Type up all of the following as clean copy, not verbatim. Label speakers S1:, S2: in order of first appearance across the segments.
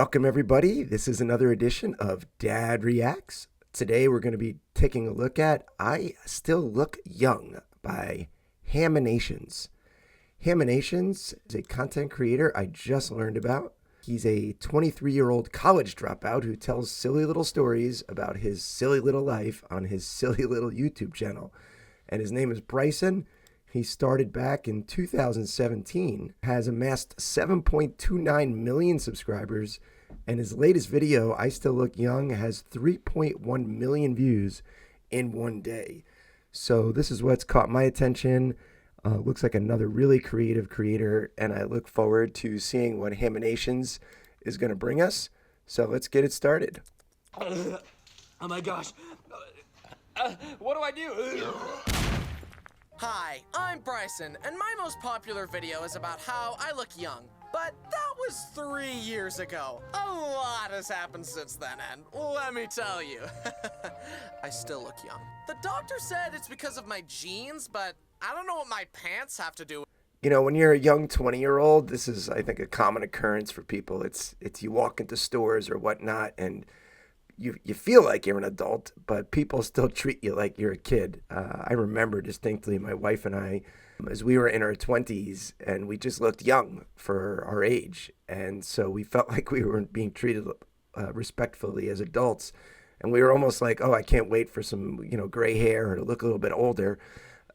S1: Welcome, everybody. This is another edition of Dad Reacts. Today, we're going to be taking a look at I Still Look Young by Haminations. Haminations is a content creator I just learned about. He's a 23-year-old college dropout who tells silly little stories about his silly little life on his silly little YouTube channel. And his name is Bryson. He started back in 2017, has amassed 7.29 million subscribers, and his latest video, I Still Look Young, has 3.1 million views in one day. So this is what's caught my attention. Looks like another really creative creator, and I look forward to seeing what Haminations is going to bring us. So let's get it started.
S2: Oh my gosh. What do I do?
S3: Hi, I'm Bryson, and my most popular video is about how I look young. But that was 3 years ago. A lot has happened since then, and let me tell you, I still look young. The doctor said it's because of my genes, but I don't know what my pants have to do with.
S1: You know, when you're a young 20-year-old, this is, I think, a common occurrence for people. It's you walk into stores or whatnot, and you feel like you're an adult, but people still treat you like you're a kid. I remember distinctly my wife and I, as we were in our 20s, and we just looked young for our age. And so we felt like we weren't being treated respectfully as adults. And we were almost like, oh, I can't wait for some, gray hair or to look a little bit older.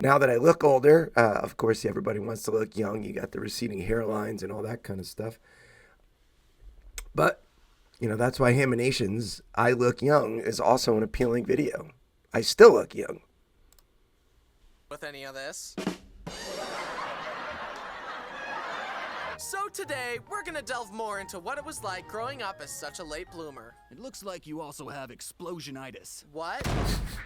S1: Now that I look older, of course, everybody wants to look young. You got the receding hairlines and all that kind of stuff. But that's why Haminations, I Look Young, is also an appealing video. I still look young.
S3: With any of this. So today, we're gonna delve more into what it was like growing up as such a late bloomer.
S2: It looks like you also have explosionitis.
S3: What?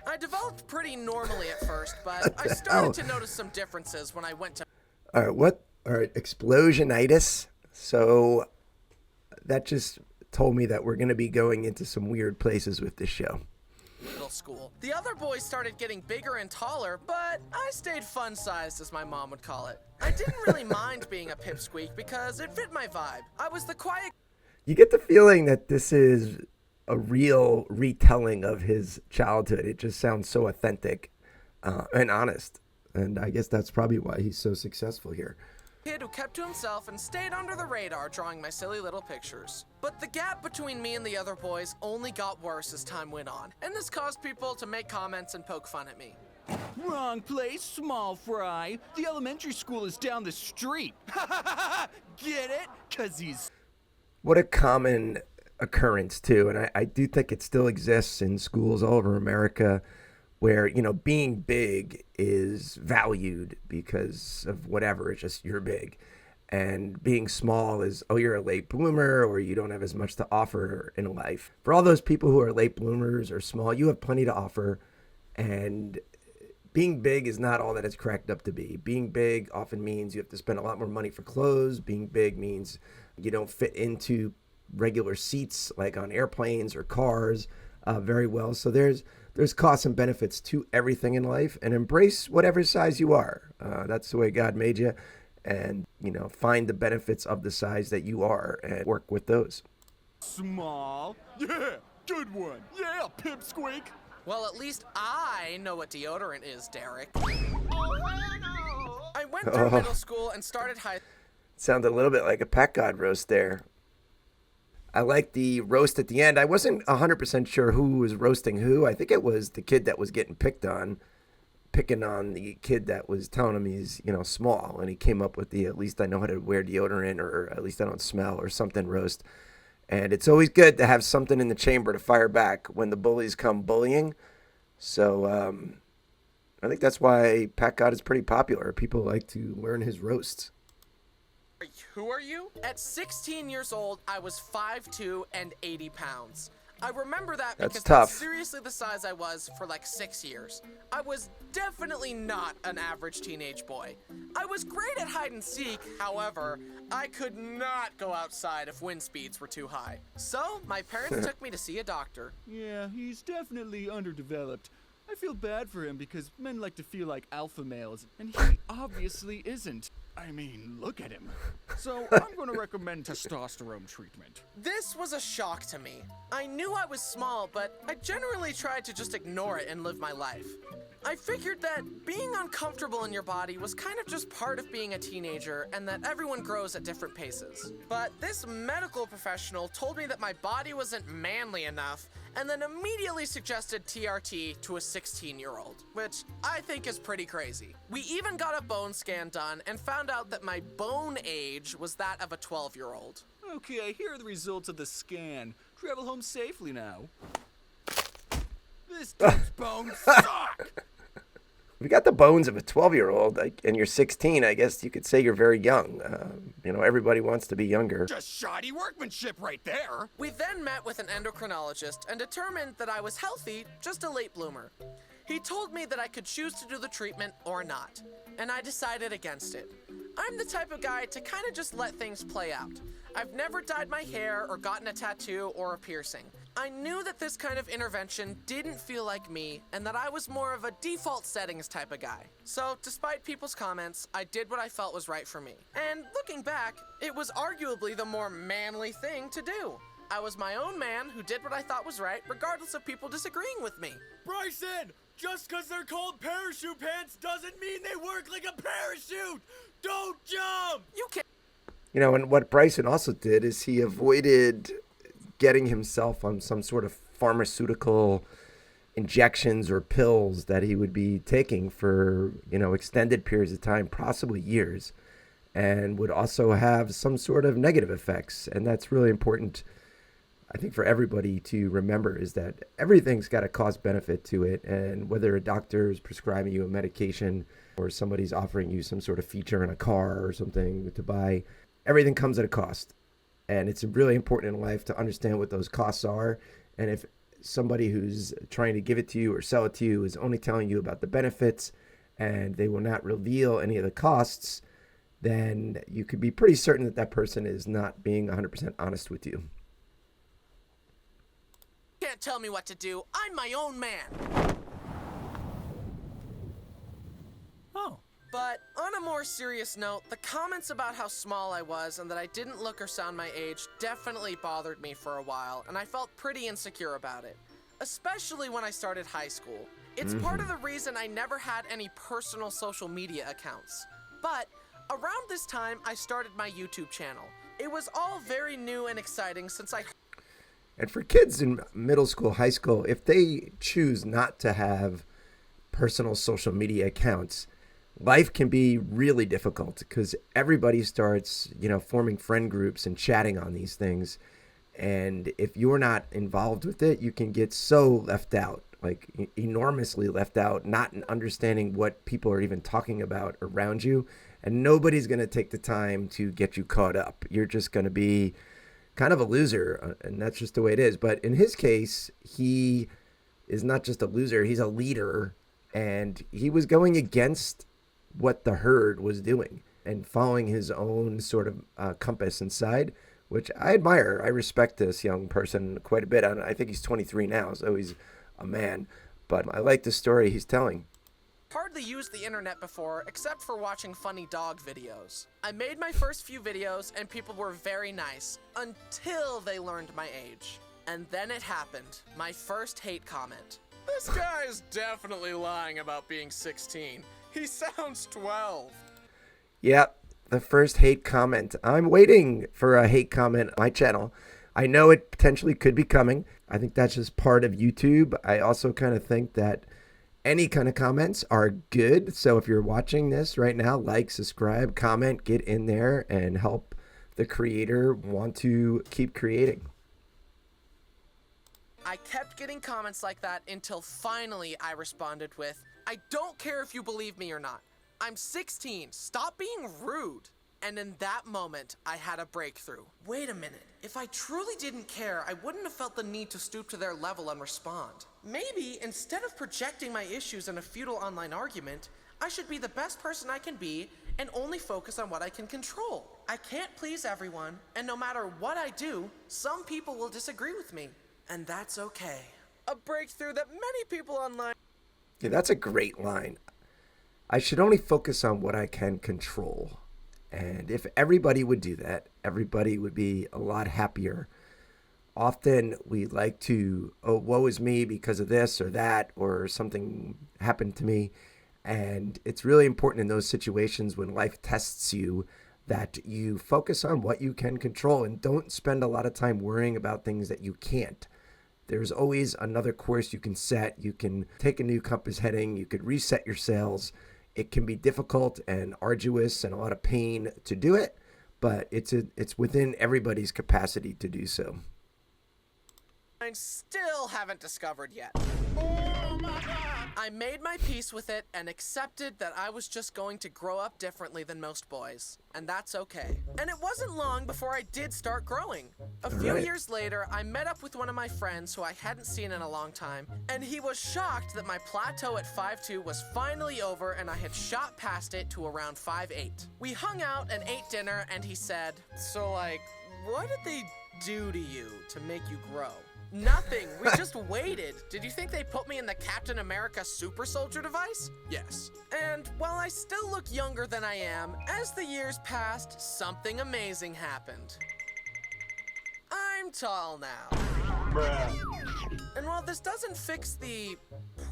S3: I developed pretty normally at first, but I started to notice some differences when I went to...
S1: All right, what? All right, explosionitis. So that just told me that we're going to be going into some weird places with this show.
S3: Middle school. The other boys started getting bigger and taller, but I stayed fun-sized, as my mom would call it. I didn't really mind being a pipsqueak because it fit my vibe. I was the quiet...
S1: You get the feeling that this is a real retelling of his childhood. It just sounds so authentic and honest. And I guess that's probably why he's so successful here.
S3: Kid who kept to himself and stayed under the radar drawing my silly little pictures. But the gap between me and the other boys only got worse as time went on, and this caused people to make comments and poke fun at me.
S2: Wrong place, small fry. The elementary school is down the street. Get it? 'Cause he's...
S1: What a common occurrence, too, and I do think it still exists in schools all over America, where, being big is valued because of whatever, it's just you're big. And being small is, oh, you're a late bloomer or you don't have as much to offer in life. For all those people who are late bloomers or small, you have plenty to offer. And being big is not all that it's cracked up to be. Being big often means you have to spend a lot more money for clothes. Being big means you don't fit into regular seats like on airplanes or cars very well. So there's costs and benefits to everything in life, and embrace whatever size you are. That's the way God made you, and find the benefits of the size that you are and work with those.
S2: Small? Yeah, good one. Yeah, pipsqueak.
S3: Well, at least I know what deodorant is, Derek. I went through middle school and started high...
S1: Sounded a little bit like a Pack God roast there. I like the roast at the end. I wasn't 100% sure who was roasting who. I think it was the kid that was getting picking on the kid that was telling him he's, small. And he came up with the, at least I know how to wear deodorant, or at least I don't smell, or something roast. And it's always good to have something in the chamber to fire back when the bullies come bullying. So I think that's why Pat God is pretty popular. People like to learn his roasts.
S3: Who are you? At 16 years old, I was 5'2" and 80 pounds. I remember that because that's seriously the size I was for like 6 years. I was definitely not an average teenage boy. I was great at hide and seek, however, I could not go outside if wind speeds were too high. So, my parents took me to see a doctor.
S2: Yeah, he's definitely underdeveloped. I feel bad for him because men like to feel like alpha males, and he obviously isn't. I mean, look at him. So I'm going to recommend testosterone treatment.
S3: This was a shock to me. I knew I was small, but I generally tried to just ignore it and live my life. I figured that being uncomfortable in your body was kind of just part of being a teenager and that everyone grows at different paces. But this medical professional told me that my body wasn't manly enough and then immediately suggested TRT to a 16-year-old, which I think is pretty crazy. We even got a bone scan done and found out that my bone age was that of a 12-year-old.
S2: Okay, here are the results of the scan. Travel home safely now. This dude's bones suck!
S1: If you got the bones of a 12-year-old and you're 16, I guess you could say you're very young. Everybody wants to be younger.
S2: Just shoddy workmanship right there.
S3: We then met with an endocrinologist and determined that I was healthy, just a late bloomer. He told me that I could choose to do the treatment or not, and I decided against it. I'm the type of guy to kind of just let things play out. I've never dyed my hair or gotten a tattoo or a piercing. I knew that this kind of intervention didn't feel like me and that I was more of a default settings type of guy. So, despite people's comments, I did what I felt was right for me. And looking back, it was arguably the more manly thing to do. I was my own man who did what I thought was right, regardless of people disagreeing with me.
S4: Bryson, just because they're called parachute pants doesn't mean they work like a parachute! Don't jump!
S3: You can't.
S1: And what Bryson also did is he avoided getting himself on some sort of pharmaceutical injections or pills that he would be taking for, extended periods of time, possibly years, and would also have some sort of negative effects. And that's really important, I think, for everybody to remember, is that everything's got a cost benefit to it. And whether a doctor is prescribing you a medication or somebody's offering you some sort of feature in a car or something to buy, everything comes at a cost. And it's really important in life to understand what those costs are. And if somebody who's trying to give it to you or sell it to you is only telling you about the benefits and they will not reveal any of the costs, then you could be pretty certain that that person is not being 100% honest with you.
S3: Can't tell me what to do. I'm my own man.
S2: Oh.
S3: But on a more serious note, the comments about how small I was and that I didn't look or sound my age definitely bothered me for a while, and I felt pretty insecure about it, especially when I started high school. It's part of the reason I never had any personal social media accounts. But around this time, I started my YouTube channel. It was all very new and exciting since
S1: And for kids in middle school, high school, if they choose not to have personal social media accounts, life can be really difficult because everybody starts, forming friend groups and chatting on these things. And if you're not involved with it, you can get so left out, like enormously left out, not understanding what people are even talking about around you. And nobody's going to take the time to get you caught up. You're just going to be kind of a loser. And that's just the way it is. But in his case, he is not just a loser. He's a leader. And he was going against what the herd was doing and following his own sort of compass inside, which I admire. I respect this young person quite a bit. I think he's 23 now, so he's a man. But I like the story he's telling.
S3: hardly used the internet before, except for watching funny dog videos. I made my first few videos and people were very nice, until they learned my age. And then it happened, my first hate comment. This guy is definitely lying about being 16. He sounds 12.
S1: Yep, the first hate comment. I'm waiting for a hate comment on my channel. I know it potentially could be coming. I think that's just part of YouTube. I also kind of think that any kind of comments are good. So if you're watching this right now, like, subscribe, comment, get in there and help the creator want to keep creating.
S3: I kept getting comments like that until finally I responded with, I don't care if you believe me or not. I'm 16. Stop being rude. And in that moment, I had a breakthrough. Wait a minute. If I truly didn't care, I wouldn't have felt the need to stoop to their level and respond. Maybe, instead of projecting my issues in a futile online argument, I should be the best person I can be and only focus on what I can control. I can't please everyone, and no matter what I do, some people will disagree with me. And that's okay. A breakthrough that many people online...
S1: Yeah, that's a great line. I should only focus on what I can control. And if everybody would do that, everybody would be a lot happier. Often we like to, oh, woe is me because of this or that, or something happened to me. And it's really important in those situations when life tests you that you focus on what you can control and don't spend a lot of time worrying about things that you can't. There's always another course you can set. You can take a new compass heading. You could reset your sails. It can be difficult and arduous and a lot of pain to do it, but it's within everybody's capacity to do so.
S3: I still haven't discovered yet. I made my peace with it and accepted that I was just going to grow up differently than most boys. And that's okay. And it wasn't long before I did start growing. A few years later, I met up with one of my friends who I hadn't seen in a long time, and he was shocked that my plateau at 5'2" was finally over and I had shot past it to around 5'8". We hung out and ate dinner, and he said, "So, like, what did they do to you to make you grow?" "Nothing. We just waited. Did you think they put me in the Captain America super soldier device?" "Yes." And while I still look younger than I am, as the years passed, something amazing happened. I'm tall now. And while this doesn't fix the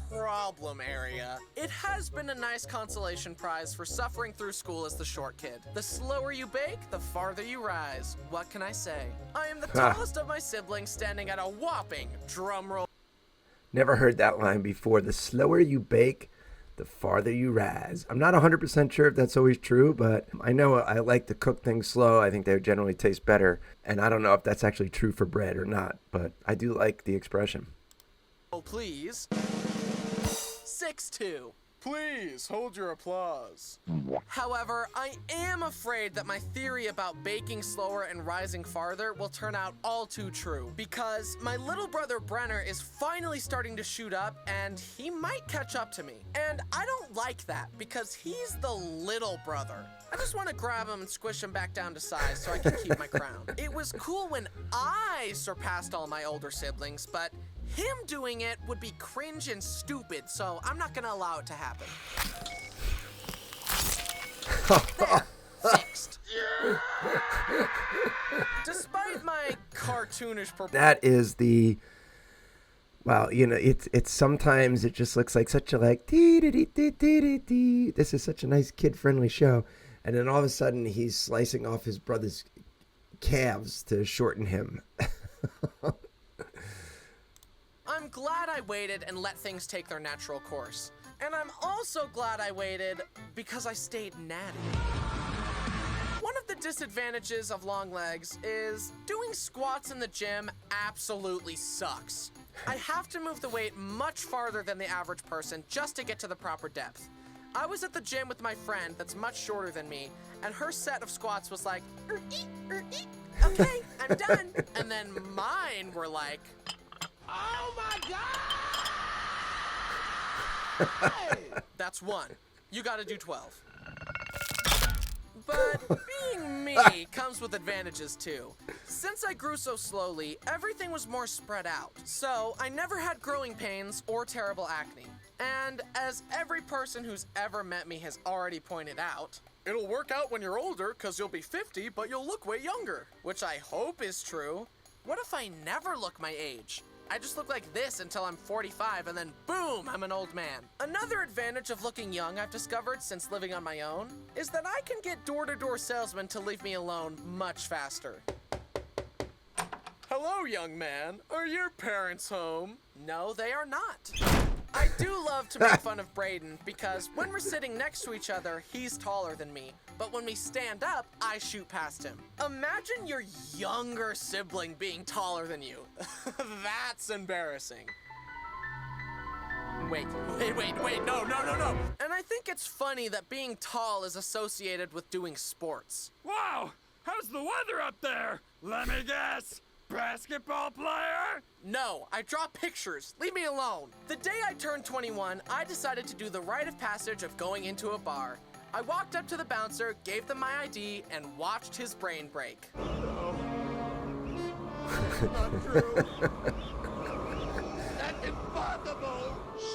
S3: problem area, it has been a nice consolation prize for suffering through school as the short kid. The slower you bake, the farther you rise. What can I say? I am the tallest of my siblings, standing at a whopping, drumroll.
S1: Never heard that line before. The slower you bake, the farther you rise. I'm not 100% sure if that's always true, but I know I like to cook things slow. I think they generally taste better. And I don't know if that's actually true for bread or not, but I do like the expression.
S3: Oh, please. 6'2".
S2: Please hold your applause.
S3: However, I am afraid that my theory about baking slower and rising farther will turn out all too true, because my little brother Brenner is finally starting to shoot up, and he might catch up to me. And I don't like that, because he's the little brother. I just want to grab him and squish him back down to size so I can keep my crown. It was cool when I surpassed all my older siblings, but him doing it would be cringe and stupid, so I'm not gonna allow it to happen. There, fixed. Despite my cartoonish
S1: that is the, wow, you know, it's sometimes it just looks like such a like, this is such a nice kid-friendly show, and then all of a sudden he's slicing off his brother's calves to shorten him.
S3: I'm glad I waited and let things take their natural course. And I'm also glad I waited because I stayed natty. One of the disadvantages of long legs is doing squats in the gym absolutely sucks. I have to move the weight much farther than the average person just to get to the proper depth. I was at the gym with my friend that's much shorter than me, and her set of squats was like, okay, I'm done. And then mine were like, oh my God! That's 1. You gotta do 12. But being me comes with advantages too. Since I grew so slowly, everything was more spread out. So I never had growing pains or terrible acne. And as every person who's ever met me has already pointed out, it'll work out when you're older because you'll be 50, but you'll look way younger. Which I hope is true. What if I never look my age? I just look like this until I'm 45, and then boom, I'm an old man. Another advantage of looking young I've discovered since living on my own is that I can get door-to-door salesmen to leave me alone much faster.
S2: Hello, young man. Are your parents home?
S3: No, they are not. I do love to make fun of Braden because when we're sitting next to each other, he's taller than me. But when we stand up, I shoot past him. Imagine your younger sibling being taller than you. That's embarrassing. Wait, no. And I think it's funny that being tall is associated with doing sports.
S4: Wow, how's the weather up there? Let me guess. Basketball player?
S3: No, I draw pictures. Leave me alone. The day I turned 21, I decided to do the rite of passage of going into a bar. I walked up to the bouncer, gave them my ID, and watched his brain break.
S4: Not true. That is father.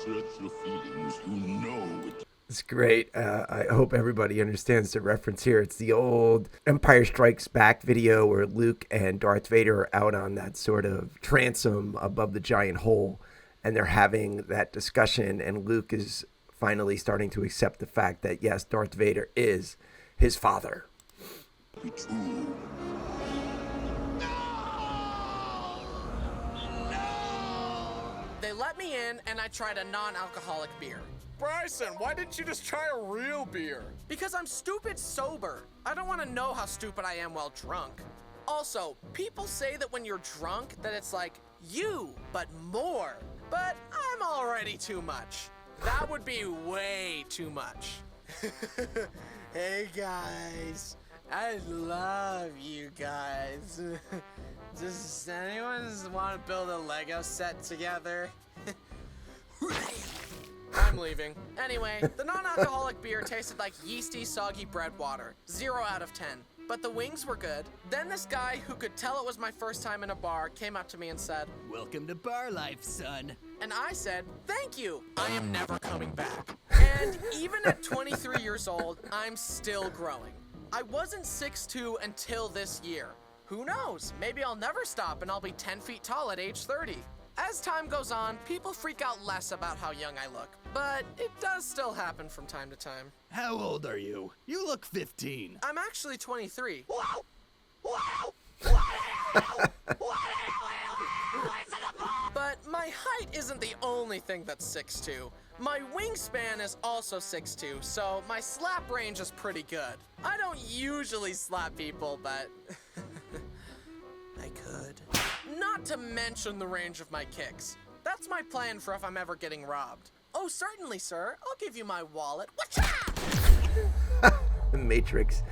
S5: Search your feelings, you know it.
S1: It's great. I hope everybody understands the reference here. It's the old Empire Strikes Back video where Luke and Darth Vader are out on that sort of transom above the giant hole, and they're having that discussion, and Luke is finally starting to accept the fact that, yes, Darth Vader is his father.
S5: Be true.
S3: They let me in, and I tried a non-alcoholic beer.
S2: Bryson, why didn't you just try a real beer?
S3: Because I'm stupid sober. I don't want to know how stupid I am while drunk. Also, people say that when you're drunk, that it's like you, but more. But I'm already too much. That would be way too much. Hey guys, I love you guys. Does anyone want to build a Lego set together? I'm leaving. Anyway, the non-alcoholic beer tasted like yeasty, soggy bread water. 0 out of 10. But the wings were good. Then this guy, who could tell it was my first time in a bar, came up to me and said,
S4: Welcome to bar life, son.
S3: and I said, thank you. I am never coming back. And even at 23 years old, I'm still growing. I wasn't 6'2" until this year. Who knows? Maybe I'll never stop and I'll be 10 feet tall at age 30. As time goes on, people freak out less about how young I look, but it does still happen from time to time.
S4: How old are you? You look 15.
S3: I'm actually 23. But my height isn't the only thing that's 6'2". My wingspan is also 6'2", so my slap range is pretty good. I don't usually slap people, but I could. Not to mention the range of my kicks. That's my plan for if I'm ever getting robbed. Oh, certainly, sir. I'll give you my wallet. Whatcha?
S1: Matrix.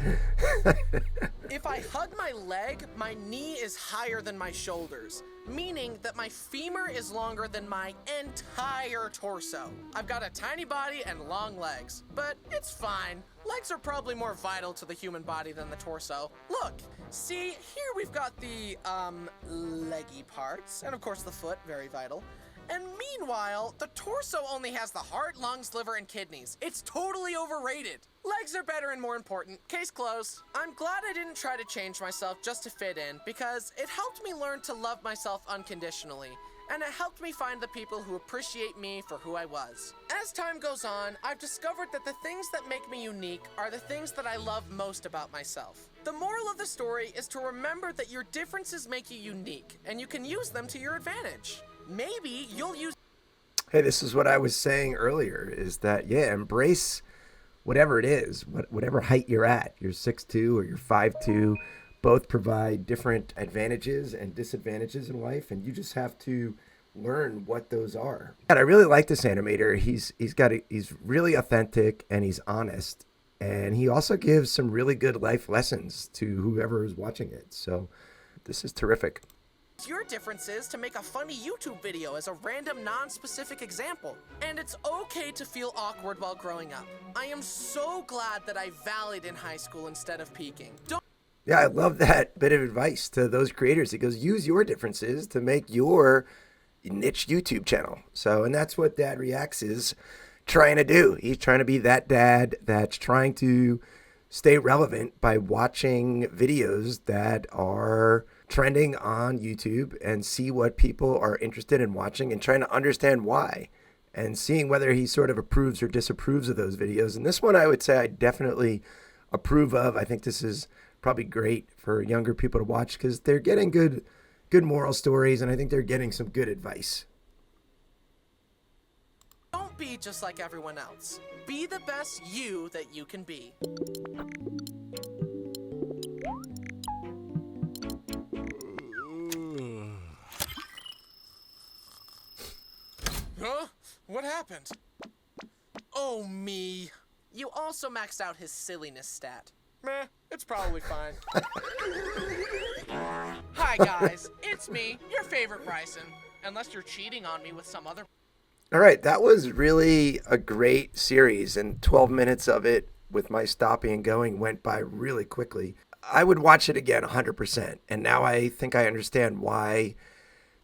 S3: If I hug my leg, my knee is higher than my shoulders, meaning that my femur is longer than my entire torso. I've got a tiny body and long legs, but it's fine. Legs are probably more vital to the human body than the torso. Look, see, here we've got the, leggy parts, and of course the foot, very vital. And meanwhile, the torso only has the heart, lungs, liver, and kidneys. It's totally overrated. Legs are better and more important. Case closed. I'm glad I didn't try to change myself just to fit in, because it helped me learn to love myself unconditionally, and it helped me find the people who appreciate me for who I was. As time goes on, I've discovered that the things that make me unique are the things that I love most about myself. The moral of the story is to remember that your differences make you unique, and you can use them to your advantage. Maybe you'll use...
S1: Hey, this is what I was saying earlier, is that, yeah, embrace whatever it is, whatever height you're at. You're 6'2" or you're 5'2", both provide different advantages and disadvantages in life, and you just have to learn what those are. And I really like this animator. He's really authentic and he's honest, and he also gives some really good life lessons to whoever is watching it. So this is terrific.
S3: Your differences to make a funny YouTube video as a random non-specific example. And it's okay to feel awkward while growing up. I am so glad that I valleyed in high school instead of peaking.
S1: Yeah, I love that bit of advice to those creators. He goes, use your differences to make your niche YouTube channel. So, and that's what Dad Reacts is trying to do. He's trying to be that dad that's trying to stay relevant by watching videos that are trending on YouTube and see what people are interested in watching and trying to understand why and seeing whether he sort of approves or disapproves of those videos. And this one I would say I definitely approve of. I think this is probably great for younger people to watch because they're getting good moral stories, and I think they're getting some good advice.
S3: Don't be just like everyone else. Be the best you that you can be. Huh? What happened? Oh, me. You also maxed out his silliness stat. Meh, it's probably fine. Hi, guys. It's me, your favorite Bryson. Unless you're cheating on me with some other...
S1: All right, that was really a great series, and 12 minutes of it with my stopping and going went by really quickly. I would watch it again 100%, and now I think I understand why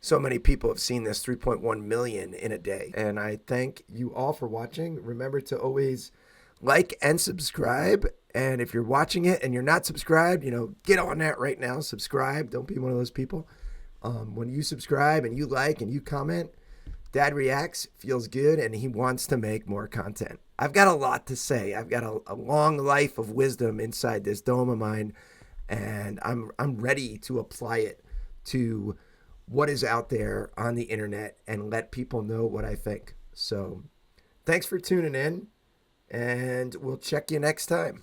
S1: So many people have seen this, 3.1 million in a day. And I thank you all for watching. Remember to always like and subscribe. And if you're watching it and you're not subscribed, get on that right now. Subscribe. Don't be one of those people. When you subscribe and you like and you comment, Dad Reacts feels good and he wants to make more content. I've got a lot to say. I've got a long life of wisdom inside this dome of mine, and I'm ready to apply it to what is out there on the internet and let people know what I think. So thanks for tuning in, and we'll check you next time.